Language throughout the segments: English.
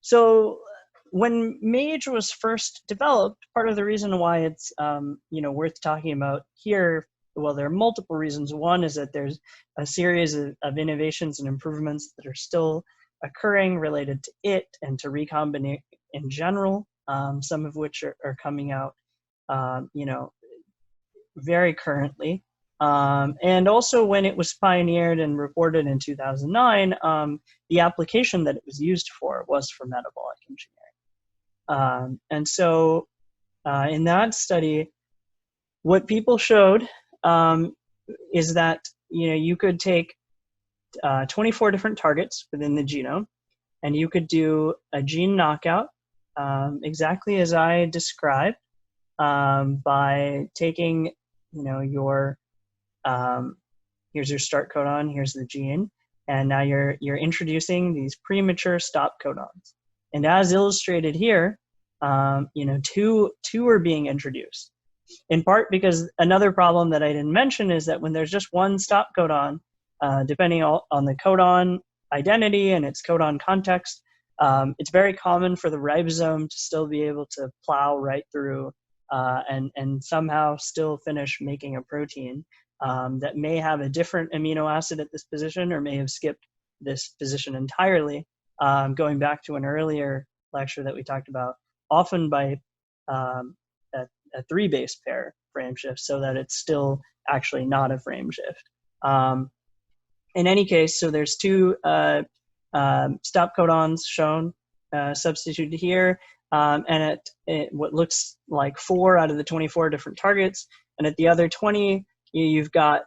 So when MAGE was first developed, part of the reason why it's worth talking about here, well, there are multiple reasons. One is that there's a series of innovations and improvements that are still occurring related to it and to recombinant in general, some of which are coming out, very currently. And also when it was pioneered and reported in 2009, the application that it was used for was for metabolic engineering. And so in that study, what people showed is that you could take 24 different targets within the genome, and you could do a gene knockout exactly as I described by taking your here's your start codon, here's the gene, and now you're introducing these premature stop codons. And as illustrated here, two are being introduced. In part because another problem that I didn't mention is that when there's just one stop codon, depending on the codon identity and its codon context, it's very common for the ribosome to still be able to plow right through and somehow still finish making a protein that may have a different amino acid at this position or may have skipped this position entirely, going back to an earlier lecture that we talked about, often by a 3-base pair frame shift so that it's still actually not a frame shift. In any case, so there's two stop codons shown substituted here, and at what looks like 4 out of the 24 different targets, and at the other 20, you've got,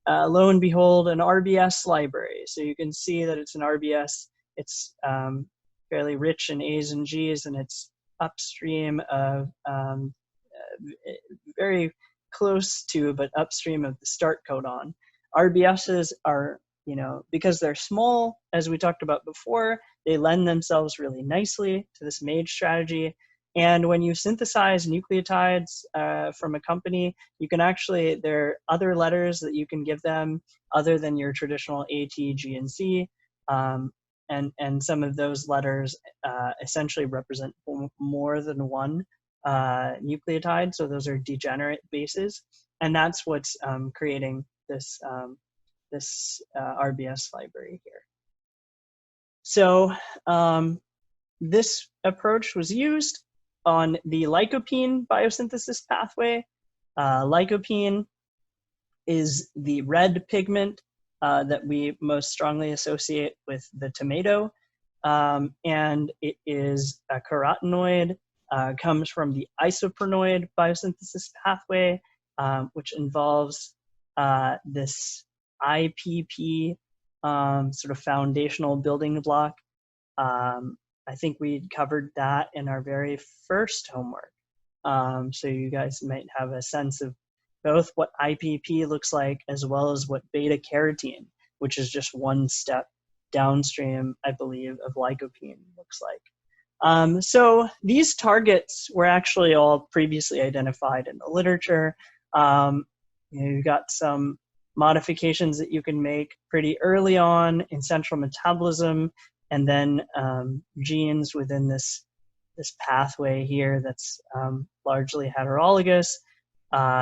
lo and behold, an RBS library. So you can see that it's an RBS. It's fairly rich in A's and G's, and it's upstream of, very close to, but upstream of the start codon. RBSs are, because they're small, as we talked about before, they lend themselves really nicely to this MAGE strategy. And when you synthesize nucleotides from a company, you can actually, there are other letters that you can give them other than your traditional A, T, G, and C. And some of those letters essentially represent more than one nucleotide. So those are degenerate bases. And that's what's creating this, RBS library here. So this approach was used on the lycopene biosynthesis pathway. Lycopene is the red pigment that we most strongly associate with the tomato. And it is a carotenoid, comes from the isoprenoid biosynthesis pathway, which involves this IPP sort of foundational building block. I think we covered that in our very first homework. So you guys might have a sense of both what IPP looks like as well as what beta carotene, which is just one step downstream, I believe, of lycopene looks like. So these targets were actually all previously identified in the literature. You've got some modifications that you can make pretty early on in central metabolism, and then genes within this pathway here that's largely heterologous.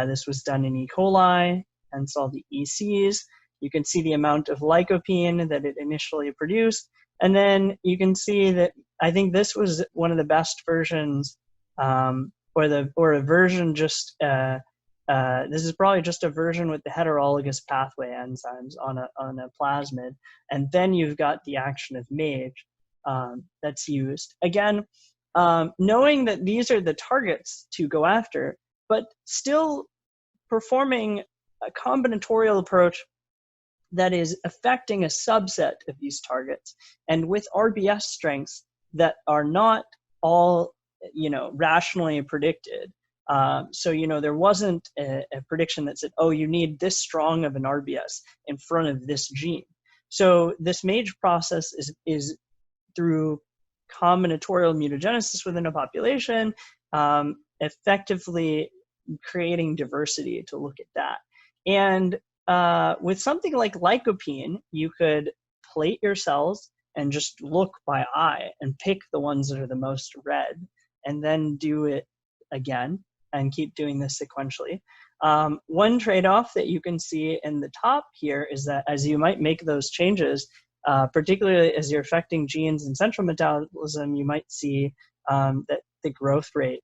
This was done in E. coli, and all the ECs. You can see the amount of lycopene that it initially produced, and then you can see that I think this was one of the best versions, or a version just. This is probably just a version with the heterologous pathway enzymes on a plasmid, and then you've got the action of MAGE that's used. Again, knowing that these are the targets to go after, but still performing a combinatorial approach that is affecting a subset of these targets, and with RBS strengths that are not all rationally predicted. So, there wasn't a prediction that said, oh, you need this strong of an RBS in front of this gene. So this MAGE process is through combinatorial mutagenesis within a population, effectively creating diversity to look at that. And with something like lycopene, you could plate your cells and just look by eye and pick the ones that are the most red, and then do it again and keep doing this sequentially. One trade-off that you can see in the top here is that as you might make those changes, particularly as you're affecting genes in central metabolism, you might see that the growth rate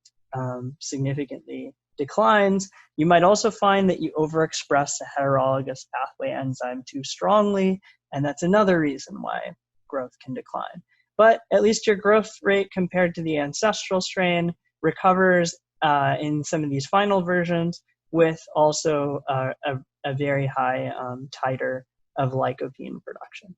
significantly declines. You might also find that you overexpress a heterologous pathway enzyme too strongly, and that's another reason why growth can decline. But at least your growth rate compared to the ancestral strain recovers in some of these final versions, with also a very high titer of lycopene production.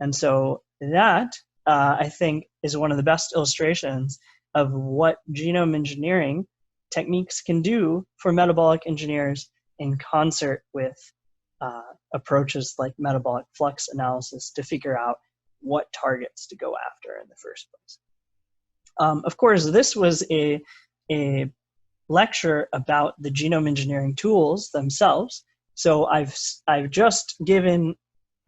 And so that, I think, is one of the best illustrations of what genome engineering techniques can do for metabolic engineers in concert with approaches like metabolic flux analysis to figure out what targets to go after in the first place. Of course, this was a lecture about the genome engineering tools themselves. So I've just given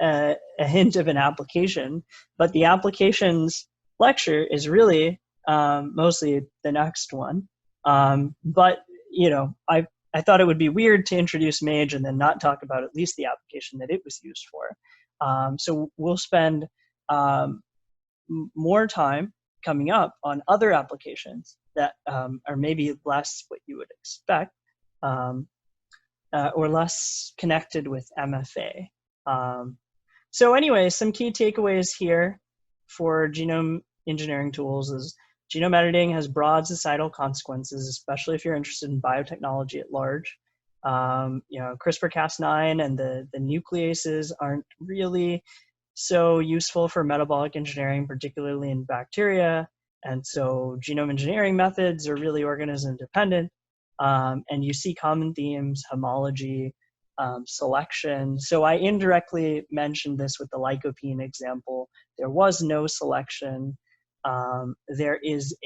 a hint of an application, but the applications lecture is really mostly the next one. But you know, I thought it would be weird to introduce MAGE and then not talk about at least the application that it was used for. So we'll spend more time coming up on other applications that are maybe less what you would expect, or less connected with MFA. So anyway, some key takeaways here for genome engineering tools is genome editing has broad societal consequences, especially if you're interested in biotechnology at large. You know, CRISPR-Cas9 and the nucleases aren't really so useful for metabolic engineering, particularly in bacteria. And so genome engineering methods are really organism dependent. And you see common themes, homology, selection. So I indirectly mentioned this with the lycopene example. There was no selection. There is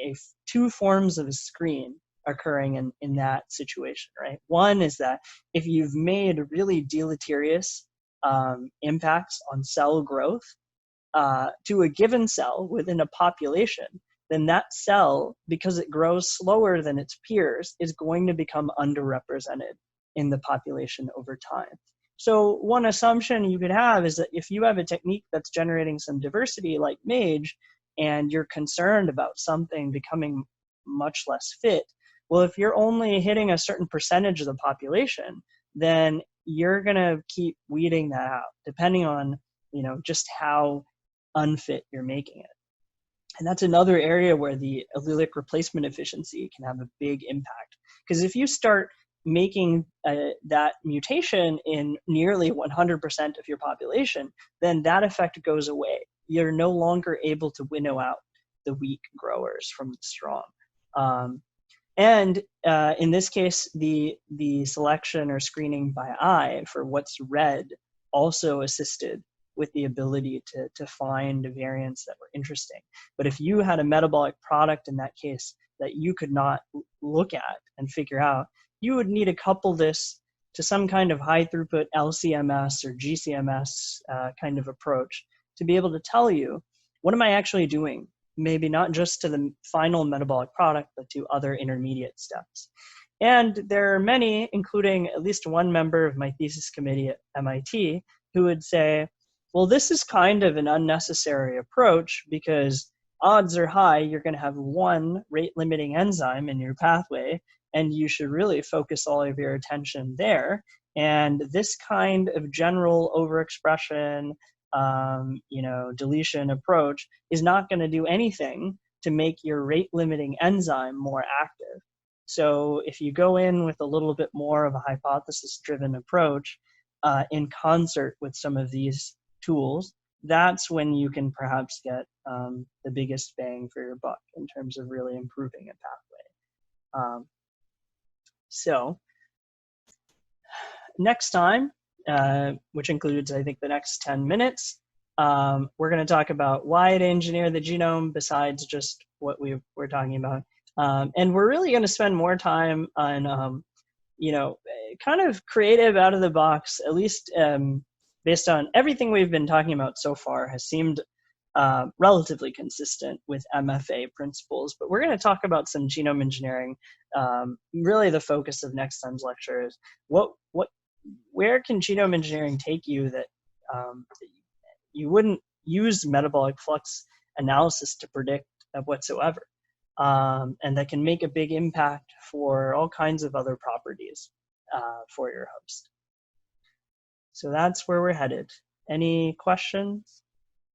two forms of a screen occurring in that situation, right? One is that if you've made really deleterious impacts on cell growth to a given cell within a population, then that cell, because it grows slower than its peers, is going to become underrepresented in the population over time. So one assumption you could have is that if you have a technique that's generating some diversity like MAGE, and you're concerned about something becoming much less fit, well, if you're only hitting a certain percentage of the population, then you're gonna keep weeding that out, depending on, you know, just how unfit you're making it. And that's another area where the allelic replacement efficiency can have a big impact. Because if you start making that mutation in nearly 100% of your population, then that effect goes away. You're no longer able to winnow out the weak growers from the strong. And in this case, the selection or screening by eye for what's red also assisted with the ability to find variants that were interesting. But if you had a metabolic product in that case that you could not look at and figure out, you would need to couple this to some kind of high throughput LCMS or GCMS kind of approach to be able to tell you, what am I actually doing? Maybe not just to the final metabolic product, but to other intermediate steps. And there are many, including at least one member of my thesis committee at MIT, who would say, well, this is kind of an unnecessary approach because odds are high you're going to have one rate limiting enzyme in your pathway, and you should really focus all of your attention there. And this kind of general overexpression, you know, deletion approach is not going to do anything to make your rate limiting enzyme more active. So if you go in with a little bit more of a hypothesis driven approach in concert with some of these tools, that's when you can perhaps get the biggest bang for your buck in terms of really improving a pathway. So next time, which includes, I think, the next 10 minutes, we're going to talk about why to engineer the genome besides just what we're talking about. And we're really going to spend more time on, you know, kind of creative, out of the box, at least based on everything we've been talking about so far, has seemed relatively consistent with MFA principles. But we're going to talk about some genome engineering. Really, the focus of next time's lecture is where can genome engineering take you that you wouldn't use metabolic flux analysis to predict whatsoever, and that can make a big impact for all kinds of other properties for your host. So that's where we're headed. Any questions?